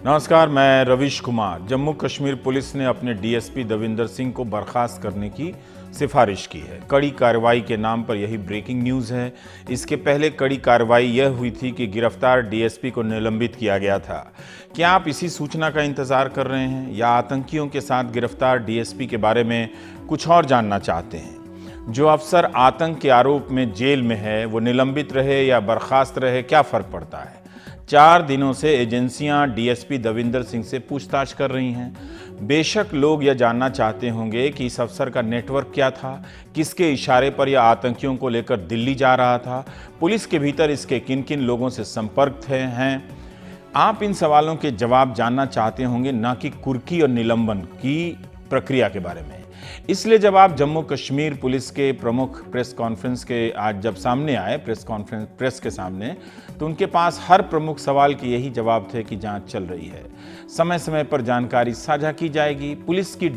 नमस्कार, मैं रवीश कुमार। जम्मू कश्मीर पुलिस ने अपने डीएसपी दविंदर सिंह को बर्खास्त करने की सिफारिश की है। कड़ी कार्रवाई के नाम पर यही ब्रेकिंग न्यूज़ है। इसके पहले कड़ी कार्रवाई यह हुई थी कि गिरफ्तार डीएसपी को निलंबित किया गया था। क्या आप इसी सूचना का इंतजार कर रहे हैं या आतंकियों के साथ गिरफ्तार डीएसपी के बारे में कुछ और जानना चाहते हैं? जो अफसर आतंक के आरोप में जेल में है वो निलंबित रहे या बर्खास्त रहे, क्या फर्क पड़ता है? 4 दिनों से एजेंसियां डीएसपी दविंदर सिंह से पूछताछ कर रही हैं। बेशक लोग यह जानना चाहते होंगे कि इस अफसर का नेटवर्क क्या था, किसके इशारे पर यह आतंकियों को लेकर दिल्ली जा रहा था, पुलिस के भीतर इसके किन किन लोगों से संपर्क हैं। आप इन सवालों के जवाब जानना चाहते होंगे, ना कि कुर्की और निलंबन की प्रक्रिया के बारे में। इसलिए जब आप जम्मू कश्मीर पुलिस के प्रमुख प्रेस कॉन्फ्रेंस के आज जब सामने आए, प्रेस के सामने, तो उनके पास हर प्रमुख सवाल के यही जवाब थे कि जांच चल रही है, समय समय पर जानकारी साझा की जाएगी। पुलिस का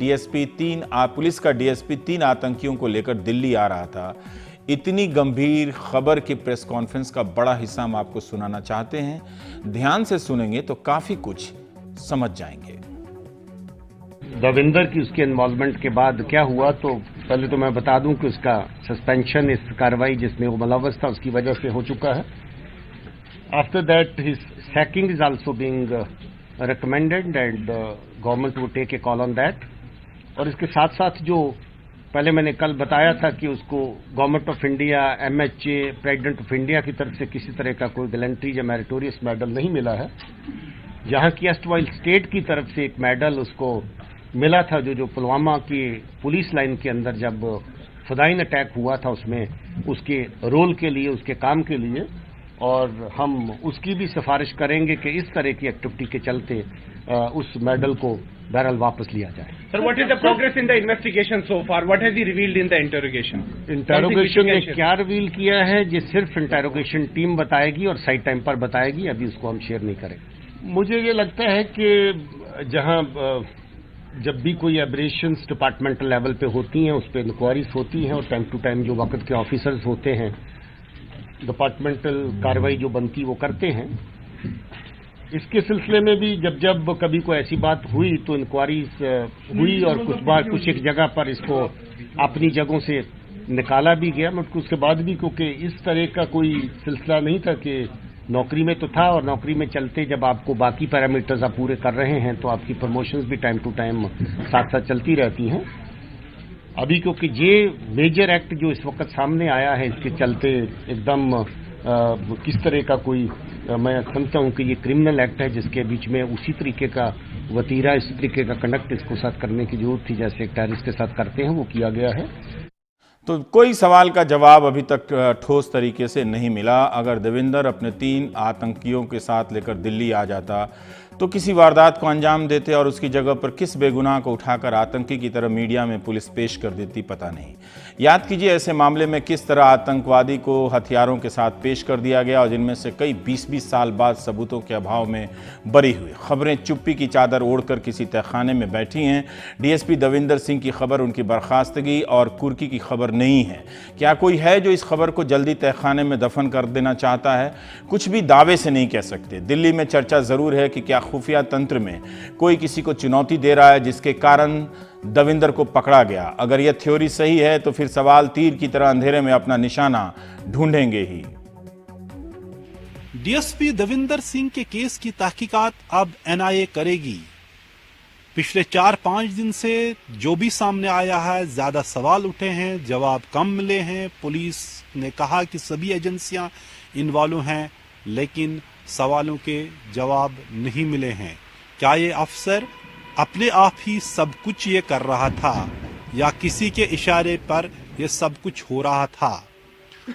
डीएसपी 3 आतंकियों को लेकर दिल्ली आ रहा था। इतनी गंभीर खबर की प्रेस कॉन्फ्रेंस का बड़ा हिस्सा हम आपको सुनाना चाहते हैं। ध्यान से सुनेंगे तो काफी कुछ समझ जाएंगे। दविंदर की उसके इन्वॉल्वमेंट के बाद क्या हुआ, तो पहले तो मैं बता दूं कि उसका सस्पेंशन, इस कार्रवाई जिसमें वो मुलव्वस था उसकी वजह से हो चुका है। After that his sacking is also being recommended and government would take a call on that. और इसके साथ साथ जो पहले मैंने कल बताया था कि उसको government of India, MHA, president of India की तरफ से किसी तरह का कोई गैलेंट्री या मेरिटोरियस मेडल नहीं मिला है। जहां की एस्टवाइल स्टेट की तरफ से एक मेडल उसको मिला था, जो पुलवामा की पुलिस लाइन के अंदर जब फदाइन अटैक हुआ था उसमें उसके रोल के लिए, उसके काम के लिए। और हम उसकी भी सिफारिश करेंगे कि इस तरह की एक्टिविटी के चलते उस मेडल को बहरहाल वापस लिया जाए। Sir, what is the progress in the investigation so far? What has he revealed in the interrogation? Interrogation ने क्या रिवील किया है, ये सिर्फ इंटेरोगेशन टीम बताएगी और साइड टाइम पर बताएगी। अभी उसको हम शेयर नहीं करेंगे। मुझे ये लगता है कि जब भी कोई एब्रेशंस डिपार्टमेंटल लेवल पे होती हैं, उस पर इंक्वायरीज होती हैं और टाइम टू टाइम जो वक्त के ऑफिसर्स होते हैं डिपार्टमेंटल कार्रवाई जो बनती वो करते हैं। इसके सिलसिले में भी जब कभी कोई ऐसी बात हुई तो इंक्वायरीज हुई और कुछ एक जगह पर इसको अपनी जगहों से निकाला भी गया। मगर उसके बाद भी क्योंकि इस तरह का कोई सिलसिला नहीं था कि नौकरी में तो था, और नौकरी में चलते जब आपको बाकी पैरामीटर्स आप पूरे कर रहे हैं तो आपकी प्रमोशंस भी टाइम टू टाइम साथ साथ चलती रहती हैं। अभी क्योंकि ये मेजर एक्ट जो इस वक्त सामने आया है, इसके चलते एकदम किस तरह का कोई मैं समझता हूं कि ये क्रिमिनल एक्ट है जिसके बीच में उसी तरीके का वतीरा, इसी तरीके का कंडक्ट इसको साथ करने की जरूरत थी जैसे टेररिस्ट के साथ करते हैं, वो किया गया है। तो कोई सवाल का जवाब अभी तक ठोस तरीके से नहीं मिला। अगर देविंदर अपने 3 आतंकियों के साथ लेकर दिल्ली आ जाता तो किसी वारदात को अंजाम देते और उसकी जगह पर किस बेगुनाह को उठाकर आतंकी की तरह मीडिया में पुलिस पेश कर देती, पता नहीं। याद कीजिए ऐसे मामले में किस तरह आतंकवादी को हथियारों के साथ पेश कर दिया गया और जिनमें से कई 20-20 साल बाद सबूतों के अभाव में बरी हुई। खबरें चुप्पी की चादर ओढ़कर किसी तहखाने में बैठी हैं। डीएसपी दविंदर सिंह की खबर उनकी बर्खास्तगी और कुर्की की खबर नहीं है। क्या कोई है जो इस खबर को जल्दी तहखाने में दफन कर देना चाहता है? कुछ भी दावे से नहीं कह सकते। दिल्ली में चर्चा जरूर है कि क्या खुफिया तंत्र में कोई किसी को चुनौती दे रहा है जिसके कारण दविंदर को पकड़ा गया। अगर यह थ्योरी सही है तो फिर सवाल तीर की तरह अंधेरे में अपना निशाना ढूंढेंगे ही। डीएसपी दविंदर सिंह के केस की तहकीकात अब एनआईए करेगी। पिछले 4-5 दिन से जो भी सामने आया है, ज्यादा सवाल उठे हैं, जवाब कम मिले हैं। पुलिस ने कहा कि सभी एजेंसियां इन्वॉल्व हैं, लेकिन सवालों के जवाब नहीं मिले हैं। क्या ये अफसर अपने आप ही सब कुछ ये कर रहा था या किसी के इशारे पर ये सब कुछ हो रहा था?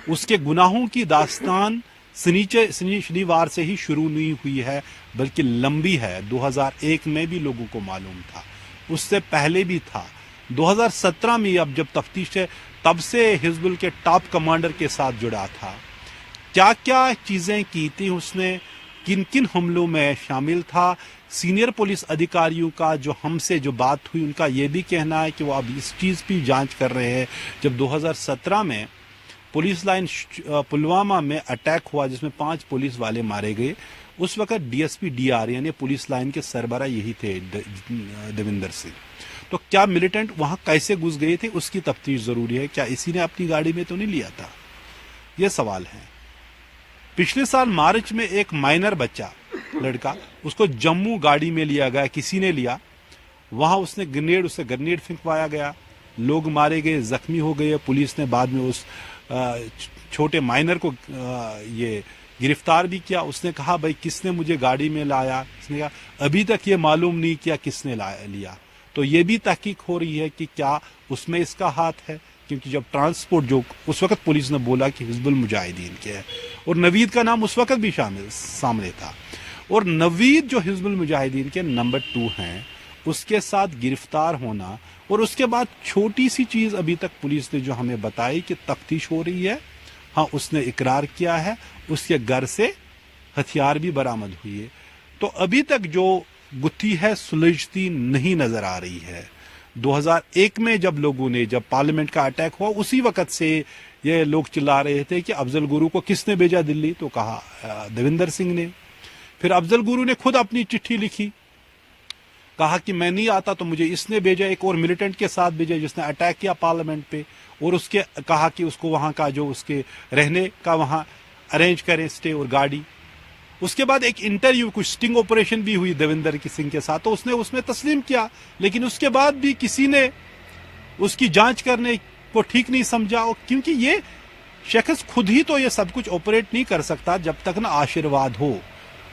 उसके गुनाहों की दास्तान शनिवार से ही शुरू नहीं हुई है, बल्कि लंबी है। 2001 में भी लोगों को मालूम था, उससे पहले भी था। 2017 में अब जब तफ्तीश है तब से हिजबुल के टॉप कमांडर के साथ जुड़ा था। क्या क्या चीजें की थी उसने, किन किन हमलों में शामिल था। सीनियर पुलिस अधिकारियों का जो हमसे जो बात हुई, उनका यह भी कहना है कि वो अब इस चीज की जांच कर रहे हैं। जब 2017 में पुलिस लाइन पुलवामा में अटैक हुआ जिसमें 5 पुलिस वाले मारे गए, उस वक्त डीएसपी डीआर यानी पुलिस लाइन के सरबरा यही थे देविंदर सिंह। तो क्या मिलिटेंट वहां कैसे घुस गए थे उसकी तफ्तीश जरूरी है। क्या इसी ने अपनी गाड़ी में तो नहीं लिया था, यह सवाल है। पिछले साल मार्च में एक माइनर बच्चा लड़का, उसको जम्मू गाड़ी में लिया गया, किसी ने लिया, वहां उससे ग्रेनेड फेंकवाया गया, लोग मारे गए, जख्मी हो गए। पुलिस ने बाद में उस छोटे माइनर को ये गिरफ्तार भी किया। उसने कहा भाई किसने मुझे गाड़ी में लाया, उसने कहा अभी तक ये मालूम नहीं किया किसने लिया। तो ये भी तहकीक हो रही है कि क्या उसमें इसका हाथ है, क्योंकि जब ट्रांसपोर्ट जो उस वक्त पुलिस ने बोला कि हिजबुल मुजाहिदीन के है, और नवीद का नाम उस वक्त भी सामने था, और नवीद जो हिजबुल मुजाहिदीन के नंबर 2 हैं, उसके साथ गिरफ्तार होना, और उसके बाद छोटी सी चीज अभी तक पुलिस ने जो हमें बताई कि तफ्तीश हो रही है, हाँ उसने इकरार किया है, उसके घर से हथियार भी बरामद हुई है। तो अभी तक जो गुत्थी है सुलझती नहीं नजर आ रही है। 2001 में जब पार्लियामेंट का अटैक हुआ, उसी वक्त से ये लोग चिल्ला रहे थे कि अफजल गुरु को किसने भेजा दिल्ली, तो कहा देविंदर सिंह ने। फिर अफजल गुरु ने खुद अपनी चिट्ठी लिखी, कहा कि मैं नहीं आता तो मुझे इसने भेजा, एक और मिलिटेंट के साथ भेजा जिसने अटैक किया पार्लियामेंट पे, और उसके कहा कि उसको वहां का जो उसके रहने का वहां अरेंज करें स्टे और गाड़ी। उसके बाद एक इंटरव्यू, कुछ स्टिंग ऑपरेशन भी हुई देविंदर सिंह के साथ, तो उसने उसमें तस्लीम किया, लेकिन उसके बाद भी किसी ने उसकी जांच करने को ठीक नहीं समझा। और क्योंकि ये शख्स खुद ही तो ये सब कुछ ऑपरेट नहीं कर सकता जब तक ना आशीर्वाद हो,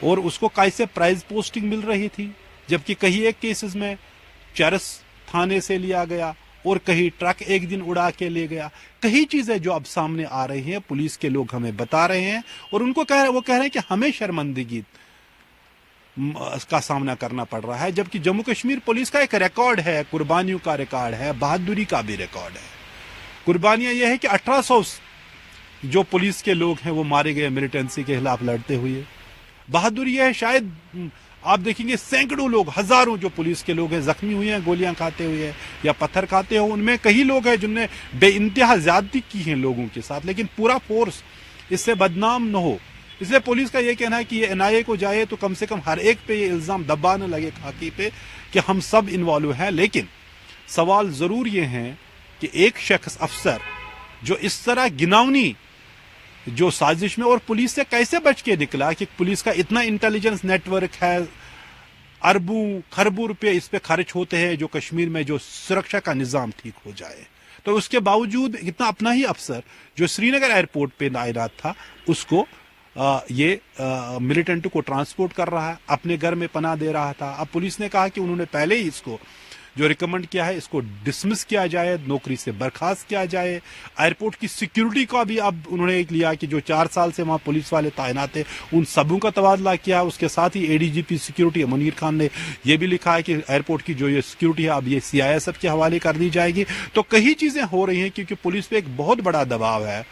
और उसको कैसे प्राइज पोस्टिंग मिल रही थी, जबकि कहीं एक केसेस में चरस थाने से लिया गया और कहीं ट्रक एक दिन उड़ा के ले गया। कई चीजें जो अब सामने आ रही हैं, पुलिस के लोग हमें बता रहे हैं, और वो कह रहे हैं कि हमें शर्मिंदगी का सामना करना पड़ रहा है, जबकि जम्मू कश्मीर पुलिस का एक रिकॉर्ड है, कुर्बानियों का रिकॉर्ड है, बहादुरी का भी रिकॉर्ड है। कुर्बानियां यह है कि 1800 जो पुलिस के लोग हैं वो मारे गए मिलिटेंसी के खिलाफ लड़ते हुए। बहादुरी यह है, शायद आप देखेंगे सैकड़ों लोग, हजारों जो पुलिस के लोग हैं जख्मी हुए हैं गोलियां खाते हुए या पत्थर खाते हो। उनमें कई लोग हैं जिनने बेइंतहा ज्यादती की है लोगों के साथ, लेकिन पूरा फोर्स इससे बदनाम न हो। इसलिए पुलिस का यह कहना है कि ये एनआईए को जाए तो कम से कम हर एक पे ये इल्जाम दबाने लगे खाकी पे कि हम सब इन्वॉल्व हैं। लेकिन सवाल जरूर ये है कि एक शख्स अफसर जो इस तरह घिनौनी जो साजिश में, और पुलिस से कैसे बच के निकला, कि पुलिस का इतना इंटेलिजेंस नेटवर्क है, अरबों खरबों रुपये इस पे खर्च होते हैं जो कश्मीर में जो सुरक्षा का निजाम ठीक हो जाए, तो उसके बावजूद इतना अपना ही अफसर जो श्रीनगर एयरपोर्ट पे तैनात था उसको मिलिटेंट को ट्रांसपोर्ट कर रहा है, अपने घर में पनाह दे रहा था। अब पुलिस ने कहा कि उन्होंने पहले ही इसको जो रिकमेंड किया है इसको डिसमिस किया जाए, नौकरी से बर्खास्त किया जाए। एयरपोर्ट की सिक्योरिटी का भी अब उन्होंने एक लिया कि जो 4 साल से वहां पुलिस वाले तैनात थे उन सबों का तबादला किया। उसके साथ ही एडीजीपी सिक्योरिटी मुनीर खान ने यह भी लिखा है कि एयरपोर्ट की जो ये सिक्योरिटी है अब ये सीआईएसएफ के हवाले कर दी जाएगी। तो कई चीजें हो रही हैं क्योंकि पुलिस पे एक बहुत बड़ा दबाव है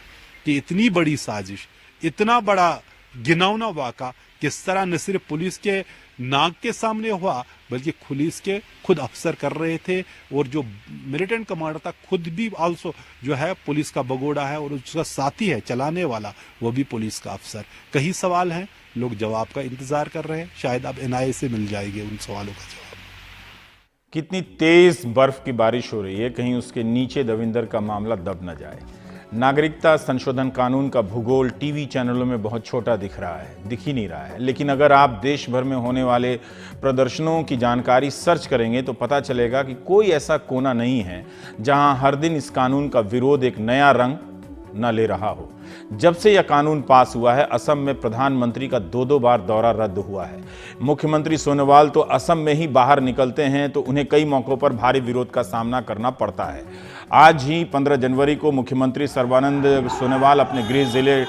कि इतनी बड़ी साजिश, इतना बड़ा घिनौना वाका किस तरह न सिर्फ पुलिस के नाक के सामने हुआ बल्कि पुलिस के खुद अफसर कर रहे थे, और जो मिलिटेंट कमांडर था खुद भी आल्सो जो है पुलिस का बगोड़ा है, और उसका साथी है चलाने वाला वो भी पुलिस का अफसर। कई सवाल हैं, लोग जवाब का इंतजार कर रहे हैं, शायद अब एनआईए से मिल जाएंगे उन सवालों का जवाब। कितनी तेज बर्फ की बारिश हो रही है, कहीं उसके नीचे दविंदर का मामला दब न जाए। नागरिकता संशोधन कानून का भूगोल टीवी चैनलों में बहुत छोटा दिख रहा है, दिख ही नहीं रहा है, लेकिन अगर आप देश भर में होने वाले प्रदर्शनों की जानकारी सर्च करेंगे तो पता चलेगा कि कोई ऐसा कोना नहीं है जहां हर दिन इस कानून का विरोध एक नया रंग न ले रहा हो। जब से यह कानून पास हुआ है, असम में प्रधानमंत्री का 2-2 बार दौरा रद्द हुआ है। मुख्यमंत्री सोनोवाल तो असम में ही बाहर निकलते हैं तो उन्हें कई मौकों पर भारी विरोध का सामना करना पड़ता है। आज ही 15 जनवरी को मुख्यमंत्री सर्बानंद सोनोवाल अपने गृह जिले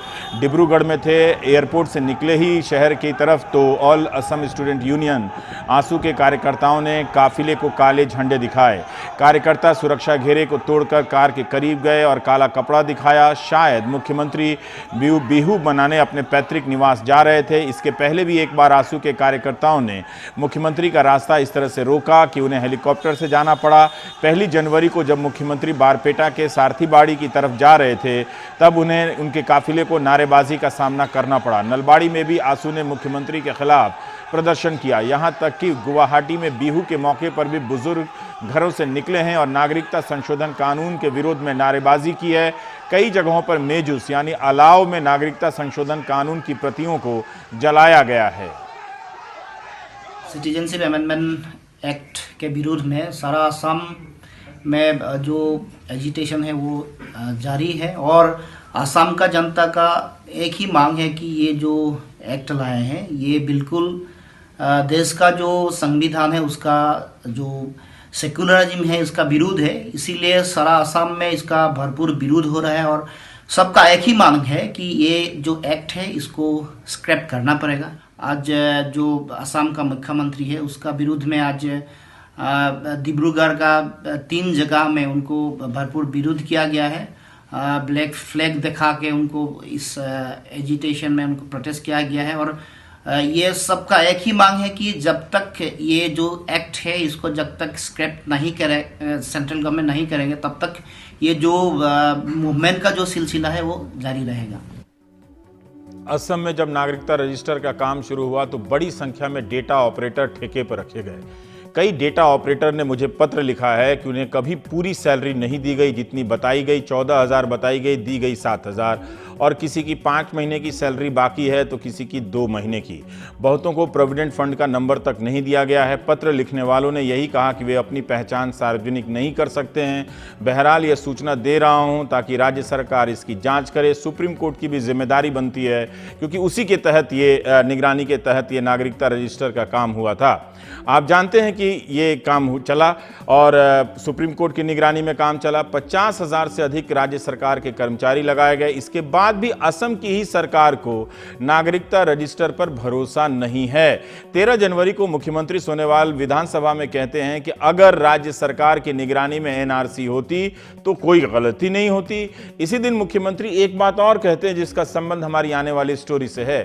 डिब्रूगढ़ में थे। एयरपोर्ट से निकले ही शहर की तरफ तो ऑल असम स्टूडेंट यूनियन आंसू के कार्यकर्ताओं ने काफिले को काले झंडे दिखाए। कार्यकर्ता सुरक्षा घेरे को तोड़कर कार के करीब गए और काला कपड़ा दिखाया। शायद मुख्यमंत्री मुख्यमंत्री बिहू मनाने अपने पैतृक निवास जा रहे थे। इसके पहले भी एक बार आसू के कार्यकर्ताओं ने मुख्यमंत्री का रास्ता इस तरह से रोका कि उन्हें हेलीकॉप्टर से जाना पड़ा। 1 जनवरी को जब मुख्यमंत्री बारपेटा के सारथीबाड़ी की तरफ जा रहे थे तब उन्हें उनके काफिले को नारेबाजी का सामना करना पड़ा। नलबाड़ी में भी आसू ने मुख्यमंत्री के खिलाफ प्रदर्शन किया। यहां तक कि गुवाहाटी में बिहू के मौके पर भी बुजुर्ग घरों से निकले हैं और नागरिकता संशोधन कानून के विरोध में नारेबाजी की है। कई जगहों पर मेजुस यानी अलाव में नागरिकता संशोधन कानून की प्रतियों को जलाया गया है। सिटीजनशिप अमेंडमेंट एक्ट के विरोध में सारा असम में जो एजिटेशन है वो जारी है और असम का जनता का एक ही मांग है कि ये जो एक्ट लाए हैं ये बिल्कुल देश का जो संविधान है उसका जो सेकुलरिज्म है इसका विरोध है। इसीलिए सारा असम में इसका भरपूर विरोध हो रहा है और सबका एक ही मांग है कि ये जो एक्ट है इसको स्क्रैप करना पड़ेगा। आज जो असम का मुख्यमंत्री है उसका विरोध में आज डिब्रूगढ़ का 3 जगह में उनको भरपूर विरोध किया गया है। ब्लैक फ्लैग दिखा के उनको इस एजिटेशन में उनको प्रोटेस्ट किया गया है और ये सबका एक ही मांग है कि जब तक ये जो एक्ट है इसको जब तक स्क्रैप नहीं करे सेंट्रल गवर्नमेंट नहीं करेंगे तब तक ये जो मूवमेंट का जो सिलसिला है वो जारी रहेगा। असम में जब नागरिकता रजिस्टर का काम शुरू हुआ तो बड़ी संख्या में डेटा ऑपरेटर ठेके पर रखे गए। कई डेटा ऑपरेटर ने मुझे पत्र लिखा है कि उन्हें कभी पूरी सैलरी नहीं दी गई, जितनी बताई गई 14,000 बताई गई, दी गई 7,000 और किसी की 5 महीने की सैलरी बाकी है तो किसी की 2 महीने की। बहुतों को प्रोविडेंट फंड का नंबर तक नहीं दिया गया है। पत्र लिखने वालों ने यही कहा कि वे अपनी पहचान सार्वजनिक नहीं कर सकते हैं। बहरहाल यह सूचना दे रहा हूं ताकि राज्य सरकार इसकी जांच करे। सुप्रीम कोर्ट की भी जिम्मेदारी बनती है क्योंकि उसी के तहत ये निगरानी के तहत ये नागरिकता रजिस्टर का काम हुआ था। आप जानते हैं कि ये काम चला और सुप्रीम कोर्ट की निगरानी में काम चला। 50,000 से अधिक राज्य सरकार के कर्मचारी लगाए गए। इसके बाद भी असम की ही सरकार को नागरिकता रजिस्टर पर भरोसा नहीं है। 13 जनवरी को मुख्यमंत्री सोनोवाल विधानसभा में कहते हैं कि अगर राज्य सरकार की निगरानी में एनआरसी होती तो कोई गलती नहीं होती। इसी दिन मुख्यमंत्री एक बात और कहते हैं जिसका संबंध हमारी आने वाली स्टोरी से है।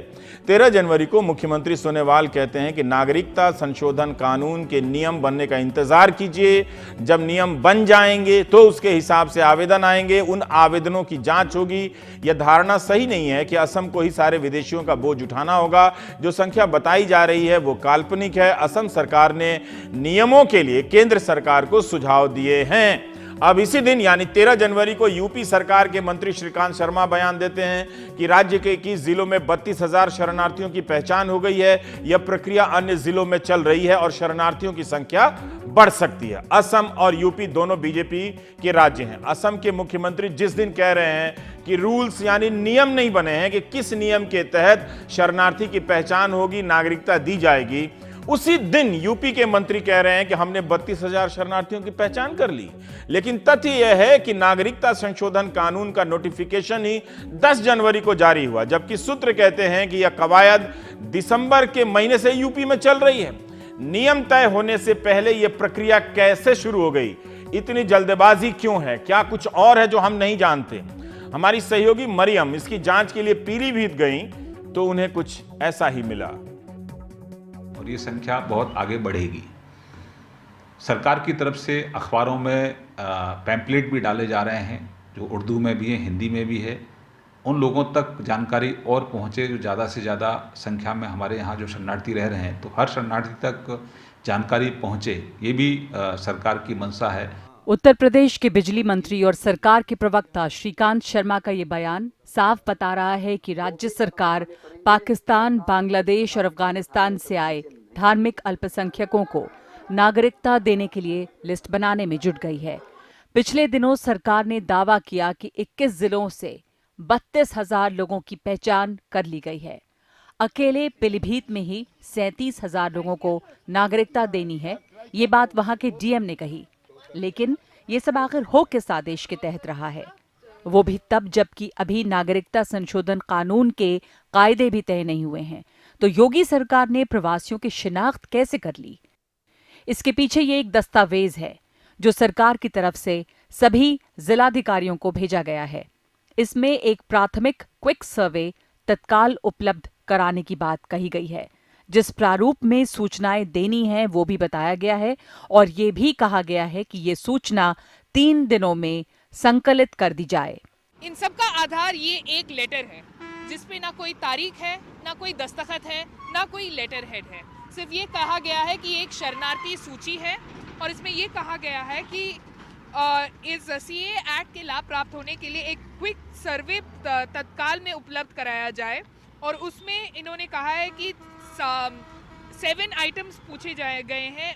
13 जनवरी को मुख्यमंत्री सोनोवाल कहते हैं कि नागरिकता संशोधन कानून के नियम बनने का इंतजार कीजिए। जब नियम बन जाएंगे तो उसके हिसाब से आवेदन आएंगे, उन आवेदनों की जांच होगी। यह धारणा सही नहीं है कि असम को ही सारे विदेशियों का बोझ उठाना होगा। जो संख्या बताई जा रही है वो काल्पनिक है। असम सरकार ने नियमों के लिए केंद्र सरकार को सुझाव दिए हैं। अब इसी दिन यानी 13 जनवरी को यूपी सरकार के मंत्री श्रीकांत शर्मा बयान देते हैं कि राज्य के 21 जिलों में 32,000 शरणार्थियों की पहचान हो गई है। यह प्रक्रिया अन्य जिलों में चल रही है और शरणार्थियों की संख्या बढ़ सकती है। असम और यूपी दोनों बीजेपी के राज्य हैं। असम के मुख्यमंत्री जिस दिन कह रहे हैं कि रूल्स यानी नियम नहीं बने हैं कि किस नियम के तहत शरणार्थी की पहचान होगी, नागरिकता दी जाएगी, उसी दिन यूपी के मंत्री कह रहे हैं कि हमने 32,000 शरणार्थियों की पहचान कर ली। लेकिन तथ्य यह है कि नागरिकता संशोधन कानून का नोटिफिकेशन ही 10 जनवरी को जारी हुआ, जबकि सूत्र कहते हैं कि यह कवायद दिसंबर के महीने से यूपी में चल रही है। नियम तय होने से पहले यह प्रक्रिया कैसे शुरू हो गई? इतनी जल्दबाजी क्यों है? क्या कुछ और है जो हम नहीं जानते? हमारी सहयोगी मरियम इसकी जांच के लिए पीलीभीत गई तो उन्हें कुछ ऐसा ही मिला और ये संख्या बहुत आगे बढ़ेगी। सरकार की तरफ से अखबारों में पैम्पलेट भी डाले जा रहे हैं जो उर्दू में भी है, हिंदी में भी है। उन लोगों तक जानकारी और पहुंचे जो ज़्यादा से ज़्यादा संख्या में हमारे यहाँ जो शरणार्थी रह रहे हैं, तो हर शरणार्थी तक जानकारी पहुंचे, ये भी सरकार की मंशा है। उत्तर प्रदेश के बिजली मंत्री और सरकार के प्रवक्ता श्रीकांत शर्मा का ये बयान साफ बता रहा है कि राज्य सरकार पाकिस्तान, बांग्लादेश और अफगानिस्तान से आए धार्मिक अल्पसंख्यकों को नागरिकता देने के लिए लिस्ट बनाने में जुट गई है। पिछले दिनों सरकार ने दावा किया कि 21 जिलों से 32,000 लोगों की पहचान कर ली गई है। अकेले पीलीभीत में ही 37,000 लोगों को नागरिकता देनी है, ये बात वहां के डीएम ने कही। लेकिन ये सब आखिर हो किस आदेश के तहत रहा है? वो भी तब जबकि अभी नागरिकता संशोधन कानून के कायदे भी तय नहीं हुए हैं। तो योगी सरकार ने प्रवासियों की शिनाख्त कैसे कर ली? इसके पीछे ये एक दस्तावेज है जो सरकार की तरफ से सभी जिलाधिकारियों को भेजा गया है। इसमें एक प्राथमिक क्विक सर्वे तत्काल उपलब्ध कराने की बात कही गई है। जिस प्रारूप में सूचनाएं देनी है वो भी बताया गया है और ये भी कहा गया है कि ये सूचना 3 दिनों में संकलित कर दी जाए। इन सब का आधार ये एक लेटर है जिसपे ना कोई तारीख है, ना कोई दस्तखत है, ना कोई लेटर हेड है। सिर्फ ये कहा गया है कि एक शरणार्थी सूची है और इसमें ये कहा गया है कि इस सीए एक्ट के लाभ प्राप्त होने के लिए एक क्विक सर्वे तत्काल में उपलब्ध कराया जाए और उसमें इन्होंने कहा है कि 7 आइटम्स पूछे गए हैं।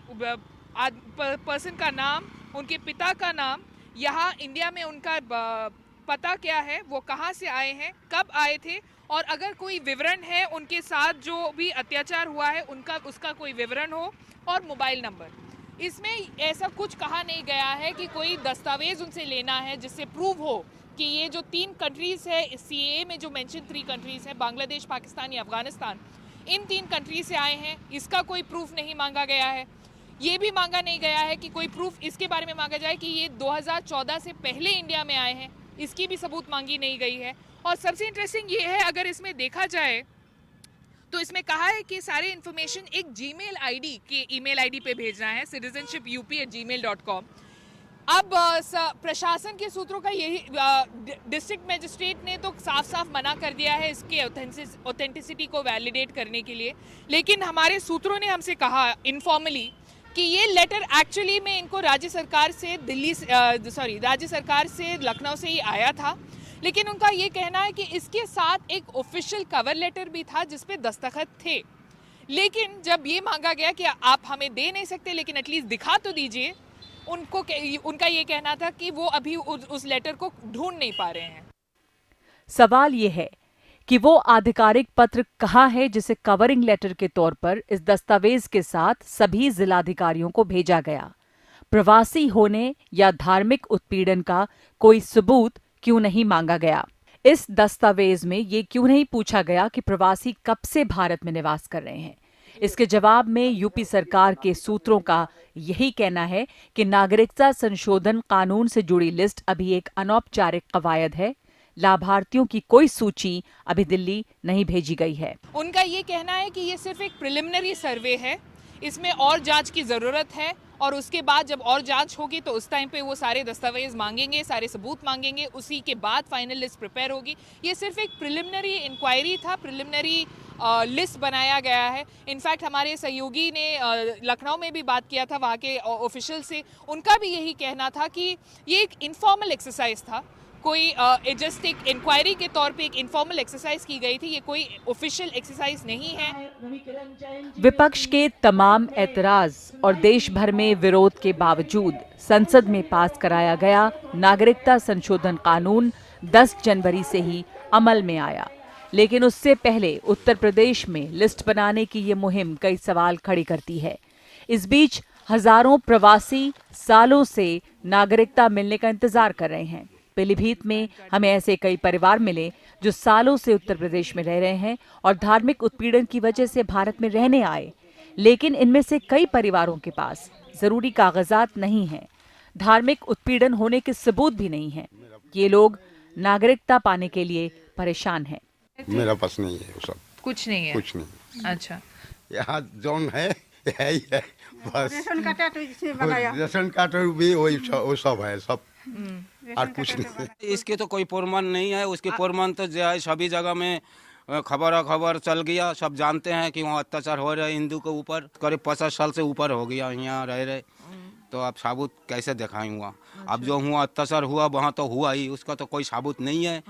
पर्सन का नाम, उनके पिता का नाम, यहाँ इंडिया में उनका पता क्या है, वो कहाँ से आए हैं, कब आए थे और अगर कोई विवरण है उनके साथ जो भी अत्याचार हुआ है उसका कोई विवरण हो और मोबाइल नंबर। इसमें ऐसा कुछ कहा नहीं गया है कि कोई दस्तावेज उनसे लेना है जिससे प्रूव हो कि ये जो 3 कंट्रीज है सीएए में जो मेंशन 3 कंट्रीज है, बांग्लादेश, पाकिस्तान या अफगानिस्तान, इन 3 कंट्री से आए हैं, इसका कोई प्रूफ नहीं मांगा गया है। ये भी मांगा नहीं गया है कि कोई प्रूफ इसके बारे में मांगा जाए कि ये 2014 से पहले इंडिया में आए हैं, इसकी भी सबूत मांगी नहीं गई है। और सबसे इंटरेस्टिंग ये है, अगर इसमें देखा जाए तो इसमें कहा है कि सारे इन्फॉर्मेशन एक जीमेल आईडी के ईमेल आईडी पे भेजना है, citizenship@gmail.com। अब प्रशासन के सूत्रों का यही, डिस्ट्रिक्ट मजिस्ट्रेट ने तो साफ साफ मना कर दिया है इसके ऑथेंटिसिटी को वैलिडेट करने के लिए, लेकिन हमारे सूत्रों ने हमसे कहा इनफॉर्मली कि ये लेटर एक्चुअली में इनको राज्य सरकार से लखनऊ से ही आया था, लेकिन उनका ये कहना है कि इसके साथ एक ऑफिशियल कवर लेटर भी था जिसपे दस्तखत थे। लेकिन जब ये मांगा गया कि आप हमें दे नहीं सकते लेकिन एटलीस्ट दिखा तो दीजिए, उनका ये कहना था कि वो अभी उस लेटर को ढूंढ नहीं पा रहे हैं। सवाल ये है कि वो आधिकारिक पत्र कहाँ है जिसे कवरिंग लेटर के तौर पर इस दस्तावेज के साथ सभी जिलाधिकारियों को भेजा गया। प्रवासी होने या धार्मिक उत्पीड़न का कोई सबूत क्यों नहीं मांगा गया? इस दस्तावेज में ये क्यों नहीं पूछा गया कि प्रवासी कब से भारत में निवास कर रहे हैं? इसके जवाब में यूपी सरकार के सूत्रों का यही कहना है कि नागरिकता संशोधन कानून से जुड़ी लिस्ट अभी एक अनौपचारिक कवायद है। लाभार्थियों की कोई सूची अभी दिल्ली नहीं भेजी गई है। उनका ये कहना है कि ये सिर्फ एक प्रिलिमिनरी सर्वे है, इसमें और जांच की जरूरत है और उसके बाद जब और जांच होगी तो उस टाइम पे वो सारे दस्तावेज मांगेंगे, सारे सबूत मांगेंगे, उसी के बाद फाइनल लिस्ट प्रिपेयर होगी। ये सिर्फ एक प्रिलिमिनरी इंक्वायरी था, प्रिलिमिनरी लिस्ट बनाया गया है। इनफैक्ट हमारे सहयोगी ने लखनऊ में भी बात किया था वहाँ के ऑफिशियल से, उनका भी यही कहना था कि ये एक इनफॉर्मल एक्सरसाइज था, कोई जस्ट एक इंक्वायरी के तौर पे एक इनफॉर्मल एक्सरसाइज की गई थी, ये कोई ऑफिशियल एक्सरसाइज नहीं है। विपक्ष के तमाम एतराज और देश भर में विरोध के बावजूद संसद में पास कराया गया नागरिकता संशोधन कानून 10 जनवरी से ही अमल में आया, लेकिन उससे पहले उत्तर प्रदेश में लिस्ट बनाने की ये मुहिम कई सवाल खड़ी करती है। इस बीच हजारों प्रवासी सालों से नागरिकता मिलने का इंतजार कर रहे हैं। पीलीभीत में हमें ऐसे कई परिवार मिले जो सालों से उत्तर प्रदेश में रह रहे हैं और धार्मिक उत्पीड़न की वजह से भारत में रहने आए, लेकिन इनमें से कई परिवारों के पास जरूरी कागजात नहीं हैं, धार्मिक उत्पीड़न होने के सबूत भी नहीं हैं। ये लोग नागरिकता पाने के लिए परेशान हैं। मेरा पास नहीं है, वो सब कुछ नहीं है। कुछ नहीं। अच्छा, यहाँ जौन है ही है बस। रेशन कार्ड भी वही सब है, सब और कुछ नहीं। इसके तो कोई प्रमाण नहीं है, उसके प्रमाण तो जो है सभी जगह में खबर चल गया, सब जानते हैं कि वहाँ अत्याचार हो रहा है हिंदू के ऊपर। करीब 50 साल से ऊपर हो गया यहाँ रह रहे, तो आप साबुत कैसे दिखाएं हुआ? अब जो हुआ अत्याचार हुआ वहाँ तो हुआ ही, उसका तो कोई साबुत नहीं है।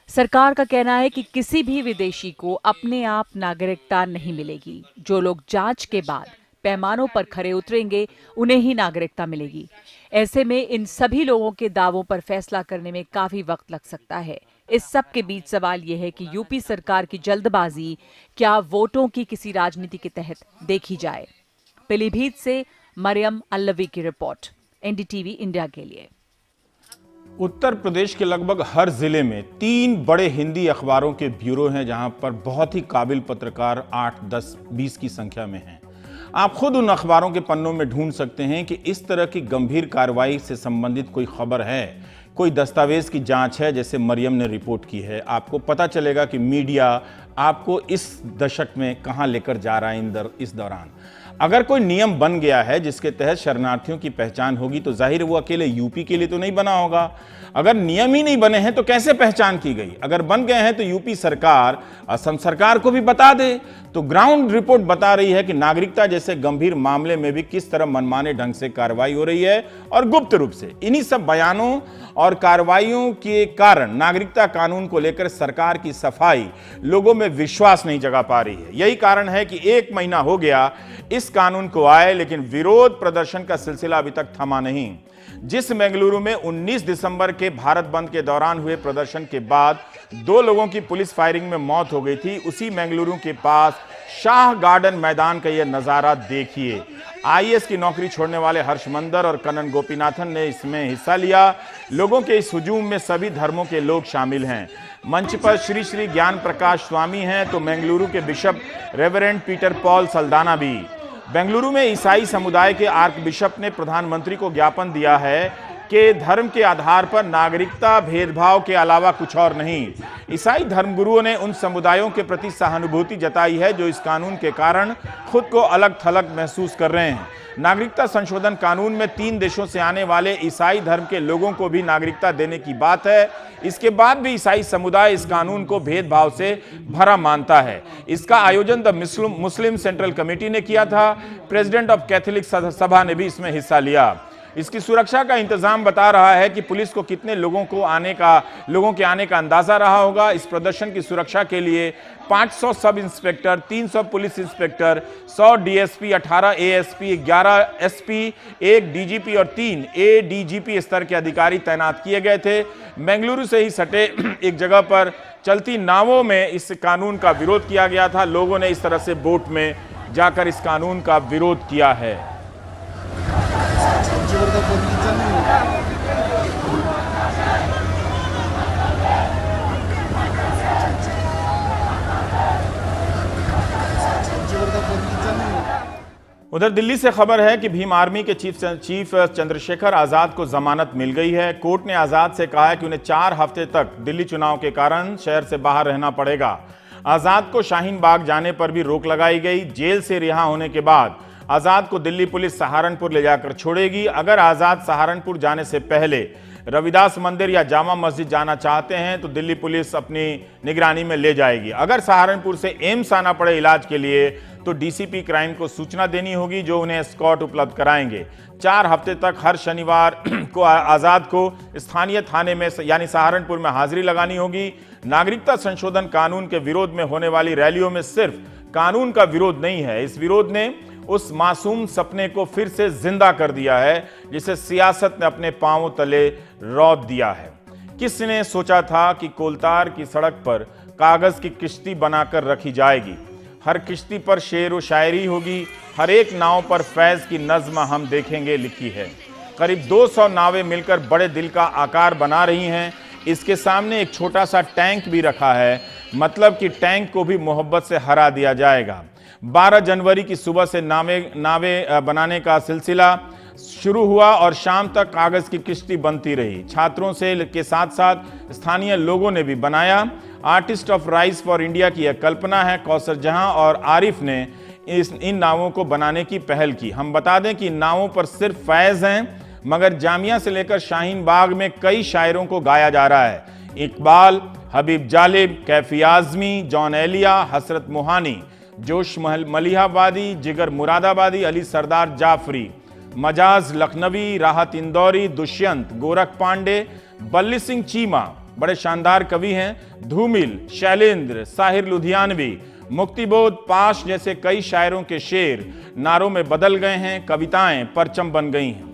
सरकार का कहना है कि किसी भी विदेशी को अपने आप नागरिकता नहीं मिलेगी। जो लोग जांच के बाद पैमानों पर खरे उतरेंगे उन्हें ही नागरिकता मिलेगी। ऐसे में इन सभी लोगों के दावों पर फैसला करने में काफी वक्त लग सकता है। इस सब के बीच सवाल यह है कि यूपी सरकार की जल्दबाजी क्या वोटों की किसी राजनीति के तहत देखी जाए। पीलीभीत से मरियम अल्लवी की रिपोर्ट, एनडीटीवी इंडिया के लिए। उत्तर प्रदेश के लगभग हर जिले में 3 बड़े हिंदी अखबारों के ब्यूरो हैं, जहां पर बहुत ही काबिल पत्रकार 8, 10, 20 की संख्या में हैं। आप खुद उन अखबारों के पन्नों में ढूंढ सकते हैं कि इस तरह की गंभीर कार्रवाई से संबंधित कोई खबर है, कोई दस्तावेज की जांच है, जैसे मरियम ने रिपोर्ट की है। आपको पता चलेगा कि मीडिया आपको इस दशक में कहां लेकर जा रहा है। इस दौरान अगर कोई नियम बन गया है जिसके तहत शरणार्थियों की पहचान होगी, तो जाहिर वो अकेले यूपी के लिए तो नहीं बना होगा। अगर नियम ही नहीं बने हैं तो कैसे पहचान की गई? अगर बन गए हैं तो यूपी सरकार असम सरकार को भी बता दे। तो ग्राउंड रिपोर्ट बता रही है कि नागरिकता जैसे गंभीर मामले में भी किस तरह मनमाने ढंग से कार्रवाई हो रही है और गुप्त रूप से। इन्हीं सब बयानों और कार्रवाइयों के कारण नागरिकता कानून को लेकर सरकार की सफाई लोगों में विश्वास नहीं जगा पा रही है। यही कारण है कि 1 महीना हो गया इस कानून को आए, लेकिन विरोध प्रदर्शन का सिलसिला अभी तक थमा नहीं। जिस बेंगलुरु में 19 दिसंबर के भारत बंद के दौरान हुए प्रदर्शन के बाद 2 लोगों की पुलिस फायरिंग में मौत हो गई थी, उसी बेंगलुरु के पास शाह गार्डन मैदान का यह नजारा देखिए। आईएएस की नौकरी छोड़ने वाले हर्षमंदर और कन्नन गोपीनाथन ने इसमें हिस्सा लिया। लोगों के इस हुजूम में सभी धर्मों के लोग शामिल हैं। मंच पर श्री श्री ज्ञान प्रकाश स्वामी हैं तो बेंगलुरु के bishop reverend Peter Paul Saldanha भी। बेंगलुरु में ईसाई समुदाय के आर्क बिशप ने प्रधानमंत्री को ज्ञापन दिया है कि धर्म के आधार पर नागरिकता भेदभाव के अलावा कुछ और नहीं। ईसाई धर्मगुरुओं ने उन समुदायों के प्रति सहानुभूति जताई है जो इस कानून के कारण खुद को अलग थलग महसूस कर रहे हैं। नागरिकता संशोधन कानून में 3 देशों से आने वाले ईसाई धर्म के लोगों को भी नागरिकता देने की बात है। इसके बाद भी ईसाई समुदाय इस कानून को भेदभाव से भरा मानता है। इसका आयोजन द मुस्लिम सेंट्रल कमेटी ने किया था। प्रेसिडेंट ऑफ कैथोलिक सभा ने भी इसमें हिस्सा लिया। इसकी सुरक्षा का इंतजाम बता रहा है कि पुलिस को कितने लोगों के आने का अंदाजा रहा होगा। इस प्रदर्शन की सुरक्षा के लिए 500 sub inspector, 300 police inspector, 100 DSP, 18 ASP, 11 SP, 1 DGP और 3 एडीजीपी स्तर के अधिकारी तैनात किए गए थे। बेंगलुरु से ही सटे एक जगह पर चलती नावों में इस कानून का विरोध किया गया था। लोगों ने इस तरह से बोट में जाकर इस कानून का विरोध किया है। उधर दिल्ली से खबर है कि भीम आर्मी के चीफ चंद्रशेखर आजाद को जमानत मिल गई है। कोर्ट ने आजाद से कहा है कि उन्हें 4 हफ्ते तक दिल्ली चुनाव के कारण शहर से बाहर रहना पड़ेगा। आजाद को शाहीन बाग जाने पर भी रोक लगाई गई। जेल से रिहा होने के बाद आजाद को दिल्ली पुलिस सहारनपुर ले जाकर छोड़ेगी। अगर आजाद सहारनपुर जाने से पहले रविदास मंदिर या जामा मस्जिद जाना चाहते हैं तो दिल्ली पुलिस अपनी निगरानी में ले जाएगी। अगर सहारनपुर से एम्स आना पड़े इलाज के लिए तो डीसीपी क्राइम को सूचना देनी होगी, जो उन्हें एस्कॉर्ट उपलब्ध कराएंगे। 4 हफ्ते तक हर शनिवार को आजाद को स्थानीय थाने में यानी सहारनपुर में हाजिरी लगानी होगी। नागरिकता संशोधन कानून के विरोध में होने वाली रैलियों में सिर्फ कानून का विरोध नहीं है, इस विरोध ने उस मासूम सपने को फिर से जिंदा कर दिया है जिसे सियासत ने अपने पांवों तले रौंद दिया है। किसने सोचा था कि कोलतार की सड़क पर कागज की किश्ती बनाकर रखी जाएगी। हर किश्ती पर शेर व शायरी होगी, हर एक नाव पर फैज की नज्म हम देखेंगे लिखी है। करीब 200 नावें मिलकर बड़े दिल का आकार बना रही हैं। इसके सामने एक छोटा सा टैंक भी रखा है, मतलब कि टैंक को भी मोहब्बत से हरा दिया जाएगा। 12 जनवरी की सुबह से नावें बनाने का सिलसिला शुरू हुआ और शाम तक कागज की किश्ती बनती रही। छात्रों से के साथ साथ स्थानीय लोगों ने भी बनाया। Artist of rice for India की यह कल्पना है। कौसर जहां और आरिफ ने इन नावों को बनाने की पहल की। हम बता दें कि इन नावों पर सिर्फ फैज हैं, मगर जामिया से लेकर शाहीन बाग में कई शायरों को गाया जा रहा है। इकबाल, हबीब जालिब, कैफी आजमी, जॉन एलिया, हसरत मोहानी, जोश मलिहाबादी, जिगर मुरादाबादी, अली सरदार जाफरी, मजाज लखनवी, राहत इंदौरी, दुष्यंत, गोरख पांडे, बल्ली सिंह चीमा बड़े शानदार कवि हैं। धूमिल, शैलेंद्र, साहिर लुधियानवी, मुक्तिबोध, पाश जैसे कई शायरों के शेर नारों में बदल गए हैं। कविताएं परचम बन गई हैं।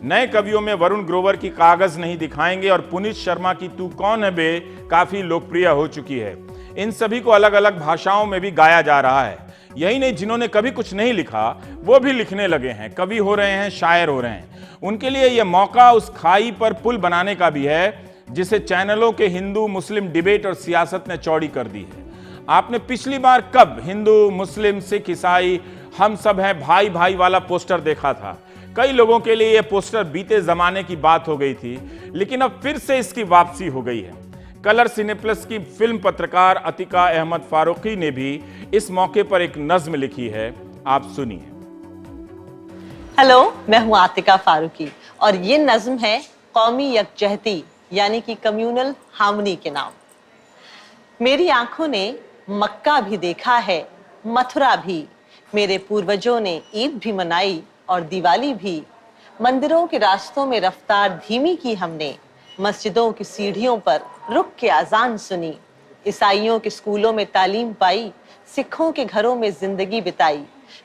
नए कवियों में वरुण ग्रोवर की कागज नहीं दिखाएंगे और पुनीत शर्मा की तू कौन है बे काफी लोकप्रिय हो चुकी है। इन सभी को अलग अलग भाषाओं में भी गाया जा रहा है। यही नहीं, जिन्होंने कभी कुछ नहीं लिखा वो भी लिखने लगे हैं, कवि हो रहे हैं, शायर हो रहे हैं। उनके लिए यह मौका उस खाई पर पुल बनाने का भी है जिसे चैनलों के हिंदू मुस्लिम डिबेट और सियासत ने चौड़ी कर दी है। आपने पिछली बार कब हिंदू, मुस्लिम, सिख, ईसाई हम सब हैं भाई भाई वाला पोस्टर देखा था। कई लोगों के लिए यह पोस्टर बीते जमाने की बात हो गई थी, लेकिन अब फिर से इसकी वापसी हो गई है। कलर सिनेप्लस की फिल्म पत्रकार अतिका अहमद फारूकी ने भी इस मौके पर एक नज्म लिखी है, आप सुनिए। हेलो, मैं हूं आतिका फारूकी और ये नज्म है कौमी यकजहती यानी कि कम्युनल हार्मनी के नाम। मेरी आंखों ने मक्का भी देखा है, मथुरा भी, मेरे पूर्वजों ने ईद भी मनाई और दिवाली भी। मंदिरों के रास्तों में रफ्तार धीमी की हमने, मस्जिदों की सीढ़ियों पर रुक के अजान सुनी। ईसाइयों के स्कूलों में तालीम पाई, सिखों के घरों में जिंदगी बिताई।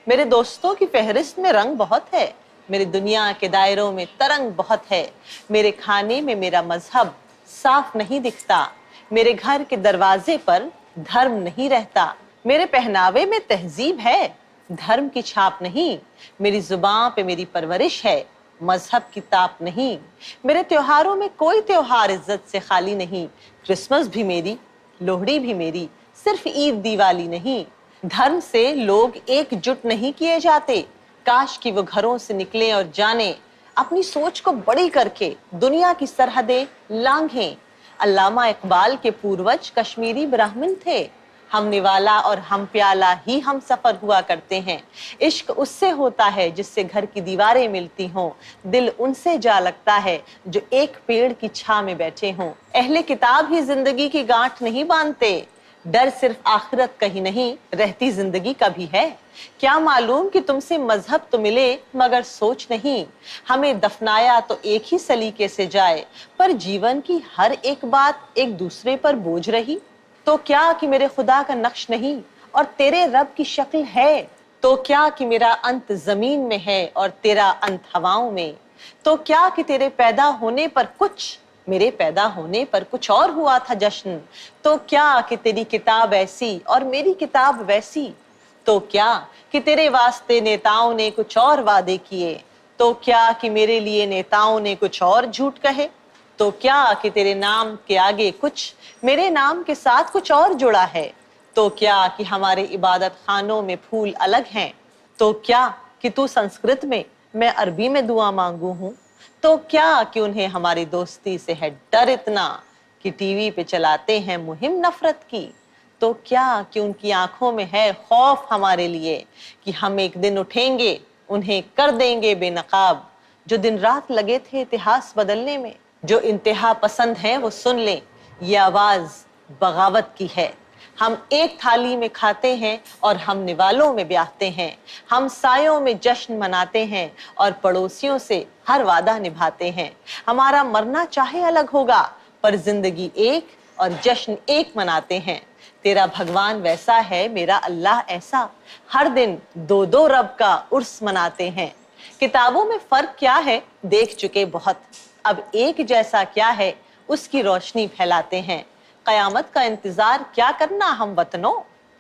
मेरे दोस्तों की फहरिस्त में रंग बहुत है, मेरी दुनिया के दायरों में तरंग बहुत है। मेरे खाने में मेरा मजहब साफ नहीं दिखता, मेरे घर के दरवाजे पर धर्म नहीं रहता। मेरे पहनावे में तहजीब है, धर्म की छाप नहीं। मेरी जुबान पे मेरी परवरिश है, मजहब की ताप नहीं। मेरे त्योहारों में कोई त्योहार इज्जत से खाली नहीं। क्रिसमस भी मेरी, लोहड़ी भी मेरी, सिर्फ ईद दिवाली नहीं। धर्म से लोग एकजुट नहीं किए जाते, काश कि वो घरों से निकले और जाने, अपनी सोच को बड़ी करके दुनिया की सरहदें लांघें। अल्लामा इकबाल के पूर्वज कश्मीरी ब्राह्मण थे। हम निवाला और हम प्याला ही हम सफर हुआ करते हैं। इश्क उससे होता है जिससे घर की दीवारें मिलती हों, दिल उनसे जा लगता है जो एक पेड़ की छां में बैठे हों। अहले किताब ही जिंदगी की गांठ नहीं बांधते, डर सिर्फ आखिरत का ही नहीं, रहती जिंदगी का भी है। क्या मालूम कि तुमसे मजहब तो मिले मगर सोच नहीं। हमें दफनाया तो एक ही सलीके से जाए, पर जीवन की हर एक बात एक दूसरे पर बोझ रही। तो क्या कि मेरे खुदा का नक्श नहीं और तेरे रब की शक्ल है। तो क्या कि मेरा अंत जमीन में है और तेरा अंत हवाओं में। तो क्या कि तेरे पैदा होने पर कुछ, मेरे पैदा होने पर कुछ और हुआ था जश्न। तो क्या कि तेरी किताब ऐसी और मेरी किताब वैसी। तो क्या कि तेरे वास्ते नेताओं ने कुछ और वादे किए। तो क्या कि मेरे लिए नेताओं ने कुछ और झूठ कहे। तो क्या कि तेरे नाम के आगे कुछ, मेरे नाम के साथ कुछ और जुड़ा है। तो क्या कि हमारे इबादत खानों में फूल अलग हैं। तो क्या कि तू संस्कृत में, मैं अरबी में दुआ मांगू हूँ। तो क्या कि उन्हें हमारी दोस्ती से है डर इतना कि टीवी पे चलाते हैं मुहिम नफरत की। तो क्या कि उनकी आंखों में है खौफ हमारे लिए कि हम एक दिन उठेंगे, उन्हें कर देंगे बेनकाब। जो दिन रात लगे थे इतिहास बदलने में, जो इंतहा पसंद है वो सुन लें, ये आवाज बगावत की है। हम एक थाली में खाते हैं और हम निवालों में ब्याहते हैं। हम सायों में जश्न मनाते हैं और पड़ोसियों से हर वादा निभाते हैं। हमारा मरना चाहे अलग होगा, पर जिंदगी एक और जश्न एक मनाते हैं। तेरा भगवान वैसा है, मेरा अल्लाह ऐसा, हर दिन दो दो रब का उर्स मनाते हैं। किताबों में फर्क क्या है देख चुके बहुत, अब एक जैसा क्या है उसकी रोशनी फैलाते हैं। कयामत का इंतजार क्या करना हम वतनों,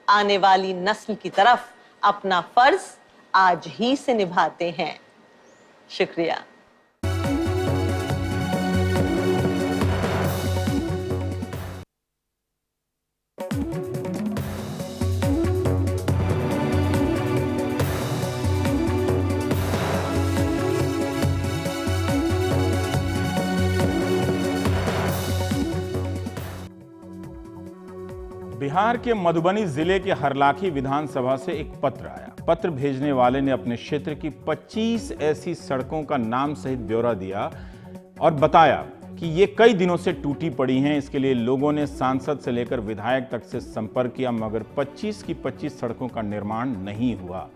आने वाली नस्ल की तरफ अपना फर्ज आज ही से निभाते हैं। शुक्रिया। बिहार के मधुबनी जिले के हरलाखी विधानसभा से एक पत्र आया। पत्र भेजने वाले ने अपने क्षेत्र की 25 ऐसी सड़कों का नाम सहित ब्यौरा दिया और बताया कि ये कई दिनों से टूटी पड़ी हैं। इसके लिए लोगों ने सांसद से लेकर विधायक तक से संपर्क किया, मगर 25 की 25 सड़कों का निर्माण नहीं हुआ।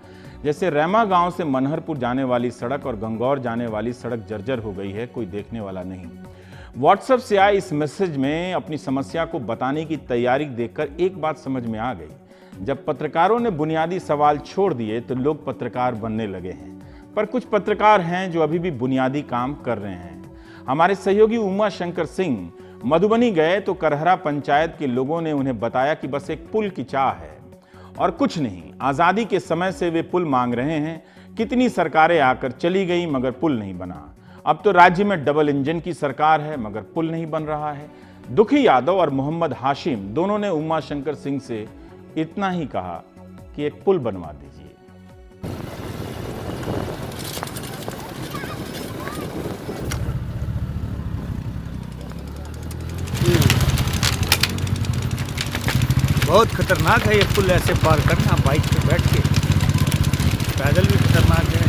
जैसे रैमा गांव से मनहरपुर जाने वाली सड़क और गंगौर जाने वाली सड़क जर्जर हो गई है, कोई देखने वाला नहीं। व्हाट्सएप से आए इस मैसेज में अपनी समस्या को बताने की तैयारी देखकर एक बात समझ में आ गई। जब पत्रकारों ने बुनियादी सवाल छोड़ दिए तो लोग पत्रकार बनने लगे हैं। पर कुछ पत्रकार हैं जो अभी भी बुनियादी काम कर रहे हैं। हमारे सहयोगी उमा शंकर सिंह मधुबनी गए तो करहरा पंचायत के लोगों ने उन्हें बताया कि बस एक पुल की चाह है और कुछ नहीं। आज़ादी के समय से वे पुल मांग रहे हैं। कितनी सरकारें आकर चली गई मगर पुल नहीं बना। अब तो राज्य में डबल इंजन की सरकार है मगर पुल नहीं बन रहा है। दुखी यादव और मोहम्मद हाशिम दोनों ने उमा शंकर सिंह से इतना ही कहा कि एक पुल बनवा दीजिए। बहुत खतरनाक है ये पुल ऐसे पार करना, बाइक पे बैठ के। पैदल भी खतरनाक है,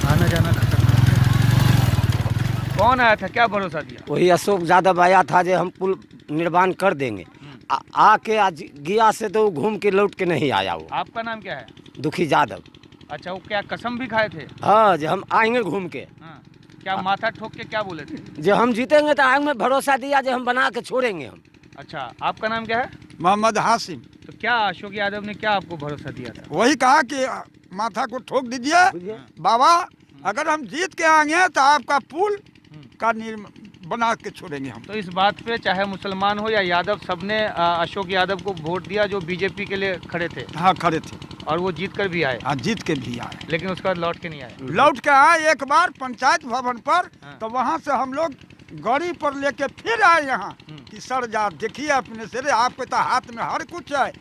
आना जाना खतरनाक है। कौन आया था, क्या भरोसा दिया? वही अशोक यादव आया था जो हम पुल निर्माण कर देंगे। आके आज गया से तो घूम के लौट के नहीं आया वो। आपका नाम क्या है? दुखी यादव। अच्छा, वो क्या कसम भी खाए थे? हाँ, जो हम आएंगे घूम के। हाँ। क्या माथा ठोक के क्या बोले थे? जो हम जीतेंगे तो आएंगे, भरोसा दिया जो हम बना के छोड़ेंगे हम। अच्छा, आपका नाम क्या है? मोहम्मद हासिम। तो क्या अशोक यादव ने क्या आपको भरोसा दिया था? वही कहा कि माथा को ठोक दीजिए बाबा, अगर हम जीत के आएंगे तो आपका पुल का बना के छोड़ेंगे हम। तो इस बात पे चाहे मुसलमान हो या यादव, सबने अशोक यादव को वोट दिया जो बीजेपी के लिए खड़े थे। हाँ, खड़े थे। और वो जीत कर भी आए। हाँ, जीत के भी आए, लेकिन उसके बाद लौट के नहीं आए। लौट के आए एक बार पंचायत भवन पर। तो वहाँ से हम लोग गाड़ी पर लेके फिर आए यहाँ कि सर जा देखिए अपने से, आपके तो हाथ में हर कुछ है,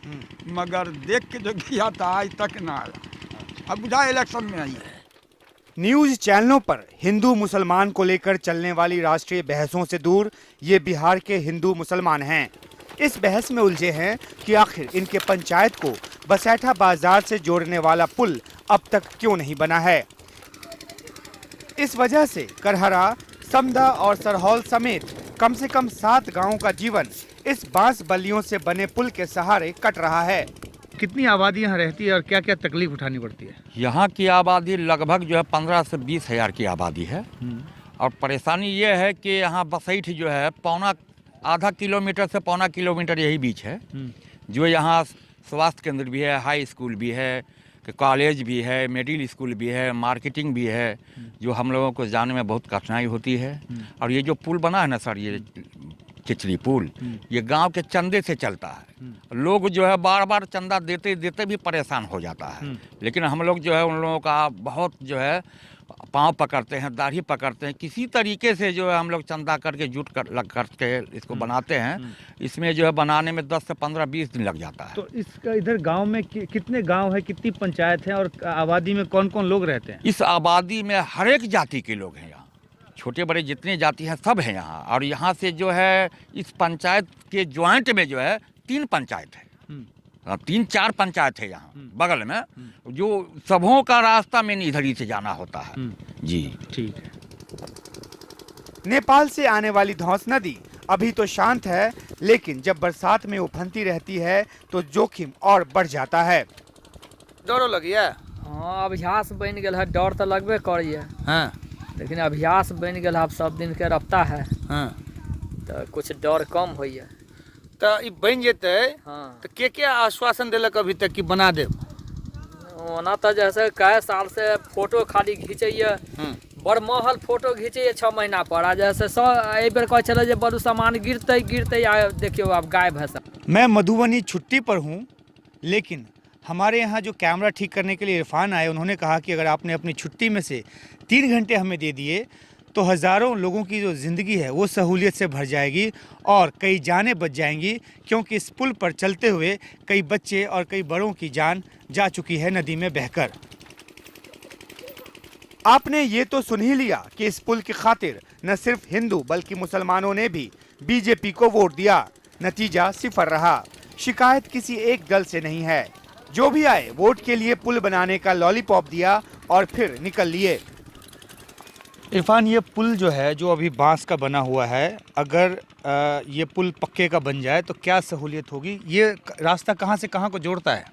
मगर देख के जो किया था आज तक ना आया। अब बुझा इलेक्शन में आई है। न्यूज चैनलों पर हिंदू मुसलमान को लेकर चलने वाली राष्ट्रीय बहसों से दूर ये बिहार के हिंदू मुसलमान हैं। इस बहस में उलझे हैं कि आखिर इनके पंचायत को बसैठा बाजार से जोड़ने वाला पुल अब तक क्यों नहीं बना है। इस वजह से करहरा, समदा और सरहौल समेत कम से कम 7 गांवों का जीवन इस बांस बल्लियों से बने पुल के सहारे कट रहा है। कितनी आबादी यहाँ रहती है और क्या क्या तकलीफ उठानी पड़ती है? यहाँ की आबादी लगभग जो है 15 से 20 हज़ार की आबादी है। और परेशानी ये है कि यहाँ बसैठ जो है आधा किलोमीटर से पौना किलोमीटर यही बीच है। जो यहाँ स्वास्थ्य केंद्र भी है, हाई स्कूल भी है, कॉलेज भी है, मिडिल स्कूल भी है, मार्केटिंग भी है, जो हम लोगों को जाने में बहुत कठिनाई होती है। और ये जो पुल बना है ना सर, ये खिचड़ी पुल, ये गांव के चंदे से चलता है। लोग जो है बार बार चंदा देते देते भी परेशान हो जाता है। लेकिन हम लोग जो है उन लोगों का बहुत जो है पाँव पकड़ते हैं, दाढ़ी पकड़ते हैं, किसी तरीके से जो है हम लोग चंदा करके जुट करके इसको बनाते हैं। इसमें जो है बनाने में 10 से 15-20 दिन लग जाता है। तो इसका इधर गांव में कितने गांव है, कितनी पंचायत है और आबादी में कौन कौन लोग रहते हैं? इस आबादी में हर एक जाति के लोग हैं यहाँ, छोटे बड़े जितने जाति हैं सब हैं यहाँ। और यहाँ से जो है इस पंचायत के ज्वाइंट में जो है 3 पंचायत है, 3-4 पंचायत है यहाँ बगल में, जो सबों का रास्ता में इधर ही से जाना होता है। जी ठीक है। नेपाल से आने वाली धौंस नदी अभी तो शांत है, लेकिन जब बरसात में उफनती रहती है तो जोखिम और बढ़ जाता है। डरो लगिया? हाँ, अभ्यास बन गया है, डर तो लगबे करिए। हाँ, लेकिन अभ्यास बन गया है, सब दिन के रफ्ता है। हाँ, तो कुछ डर कम हो। तो बन जेते। हाँ। तो के आश्वासन दिलक अभी तक कि बना दे? ओना तो जैसे कई साल से फोटो खाली घींचे, बड़ महल फोटो घींचे 6 महीना पर, आ जैसे एक बेर कह चले जे बड़ू सामान गिरते देखियो आप गायब है सब। मैं मधुबनी छुट्टी पर हूँ, लेकिन हमारे यहाँ जो कैमरा ठीक करने के लिए इरफान आए, उन्होंने कहा कि अगर आपने अपनी छुट्टी में से 3 घंटे हमें दे दिए तो हज़ारों लोगों की जो ज़िंदगी है वो सहूलियत से भर जाएगी और कई जानें बच जाएंगी, क्योंकि इस पुल पर चलते हुए कई बच्चे और कई बड़ों की जान जा चुकी है नदी में बहकर। आपने ये तो सुन ही लिया कि इस पुल की खातिर न सिर्फ हिंदू बल्कि मुसलमानों ने भी बीजेपी को वोट दिया। नतीजा 0 रहा। शिकायत किसी एक दल से नहीं है। जो भी आए वोट के लिए पुल बनाने का लॉलीपॉप दिया और फिर निकल लिए। इरफान, ये पुल जो है, जो अभी बांस का बना हुआ है, अगर ये पुल पक्के का बन जाए तो क्या सहूलियत होगी? ये रास्ता कहाँ से कहाँ को जोड़ता है?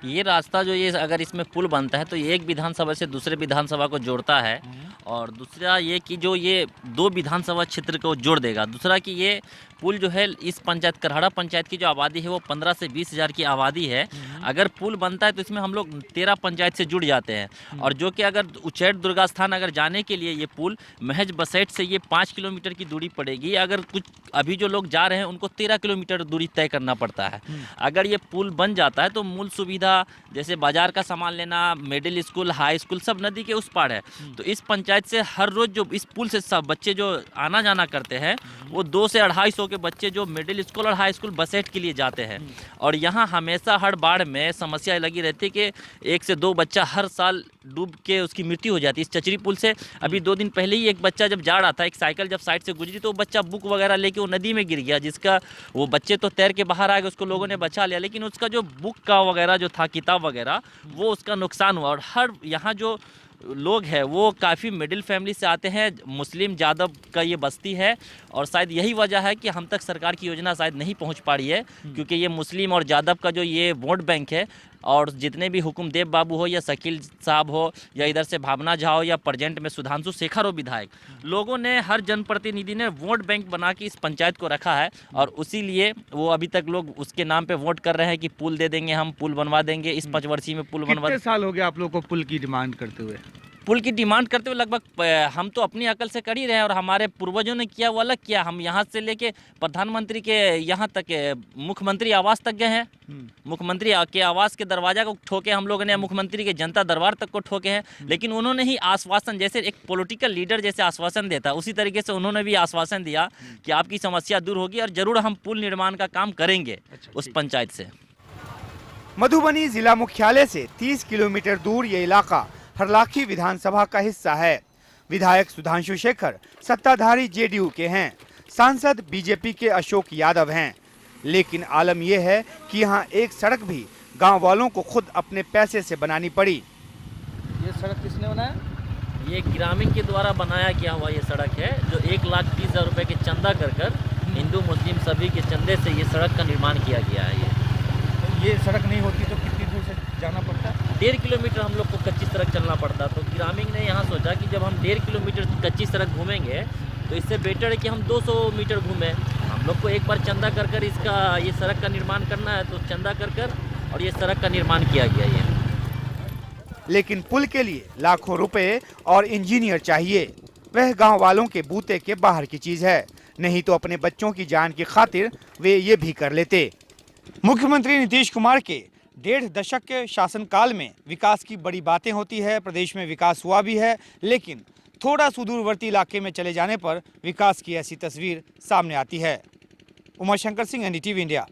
ये रास्ता जो ये अगर इसमें पुल बनता है तो ये एक विधानसभा से दूसरे विधानसभा को जोड़ता है, और दूसरा ये कि जो ये 2 विधानसभा क्षेत्र को जोड़ देगा। दूसरा कि ये पुल जो है इस पंचायत करहरा पंचायत की जो आबादी है वो 15 से 20 हज़ार की आबादी है। अगर पुल बनता है तो इसमें हम लोग 13 पंचायत से जुड़ जाते हैं, और जो कि अगर उच्चैठ दुर्गा स्थान अगर जाने के लिए ये पुल महज बसैठ से ये 5 किलोमीटर की दूरी पड़ेगी। अगर कुछ अभी जो लोग जा रहे हैं उनको 13 किलोमीटर दूरी तय करना पड़ता है। अगर ये पुल बन जाता है तो मूल सुविधा जैसे बाजार का सामान लेना, मिडिल स्कूल, हाई स्कूल सब नदी के उस पार है। तो इस पंचायत से हर रोज जो इस पुल से सब बच्चे जो आना जाना करते हैं वो 200 से 250 के बच्चे जो मिडिल स्कूल और हाई स्कूल बसेट के लिए जाते हैं। और यहाँ हमेशा हर बाढ़ में समस्या लगी रहती है कि 1 से 2 बच्चा हर साल डूब के उसकी मृत्यु हो जाती है। इस चचरी पुल से अभी 2 दिन पहले ही एक बच्चा जब जा रहा था, एक साइकिल जब साइड से गुजरी तो वो बच्चा बुक वगैरह लेके वो नदी में गिर गया, जिसका वो बच्चे तो तैर के बाहर आ गए, उसको लोगों ने बचा लिया, लेकिन उसका जो बुक का वगैरह जो था, किताब वगैरह, वो उसका नुकसान हुआ। और हर यहाँ जो लोग हैं वो काफ़ी मिडिल फैमिली से आते हैं। मुस्लिम यादव का ये बस्ती है और शायद यही वजह है कि हम तक सरकार की योजना शायद नहीं पहुंच पा रही है, क्योंकि ये मुस्लिम और यादव का जो ये वोट बैंक है, और जितने भी हुकुमदेव बाबू हो या शकील साहब हो या इधर से भावना झा हो या प्रेजेंट में सुधांशु शेखर हो विधायक, लोगों ने हर जनप्रतिनिधि ने वोट बैंक बना के इस पंचायत को रखा है। और उसी लिए वो अभी तक लोग उसके नाम पे वोट कर रहे हैं कि पुल दे देंगे, हम पुल बनवा देंगे, इस 5 वर्षीय में पुल बनवा। कितने साल हो गए आप लोग को पुल की डिमांड करते हुए? पुल की डिमांड करते हुए लगभग हम तो अपनी अकल से कर ही रहे हैं, और हमारे पूर्वजों ने किया वो अलग किया। हम यहाँ से लेके प्रधानमंत्री के यहाँ तक, मुख्यमंत्री आवास तक गए हैं। मुख्यमंत्री के आवास के दरवाजा को ठोके हम लोगों ने, मुख्यमंत्री के जनता दरबार तक को ठोके हैं, लेकिन उन्होंने ही आश्वासन, जैसे एक पॉलिटिकल लीडर जैसे आश्वासन देता है, उसी तरीके से उन्होंने भी आश्वासन दिया कि आपकी समस्या दूर होगी और जरूर हम पुल निर्माण का काम करेंगे उस पंचायत से। मधुबनी जिला मुख्यालय से 30 किलोमीटर दूर ये इलाका हरलाखी विधानसभा का हिस्सा है। विधायक सुधांशु शेखर सत्ताधारी जेडीयू के हैं, सांसद बीजेपी के अशोक यादव हैं, लेकिन आलम यह है कि यहाँ एक सड़क भी गांव वालों को खुद अपने पैसे से बनानी पड़ी। ये सड़क किसने बनाया? ये ग्रामीण के द्वारा बनाया गया हुआ ये सड़क है, जो 1,30,000 रुपए के चंदा कर हिंदू मुस्लिम सभी के चंदे से ये सड़क का निर्माण किया गया है। ये सड़क नहीं होती तो कितनी दूर से जाना पड़ता? 1.5 किलोमीटर हम लोग को कच्ची सड़क चलना पड़ता। तो ग्रामीण ने यहाँ सोचा कि जब हम 1.5 किलोमीटर कच्ची सड़क घूमेंगे तो इससे बेटर है कि हम 200 मीटर घूमें। हम लोग को एक बार चंदा कर इसका ये सड़क का निर्माण करना है, तो चंदा कर और ये सड़क का निर्माण किया गया है। लेकिन पुल के लिए लाखों रुपए और इंजीनियर चाहिए, वह गांव वालों के बूते के बाहर की चीज है। नहीं तो अपने बच्चों की जान की खातिर वे ये भी कर लेते। मुख्यमंत्री नीतीश कुमार के 1.5 दशक के शासनकाल में विकास की बड़ी बातें होती है। प्रदेश में विकास हुआ भी है, लेकिन थोड़ा सुदूरवर्ती इलाके में चले जाने पर विकास की ऐसी तस्वीर सामने आती है। Uma Shankar Singh, NDTV India.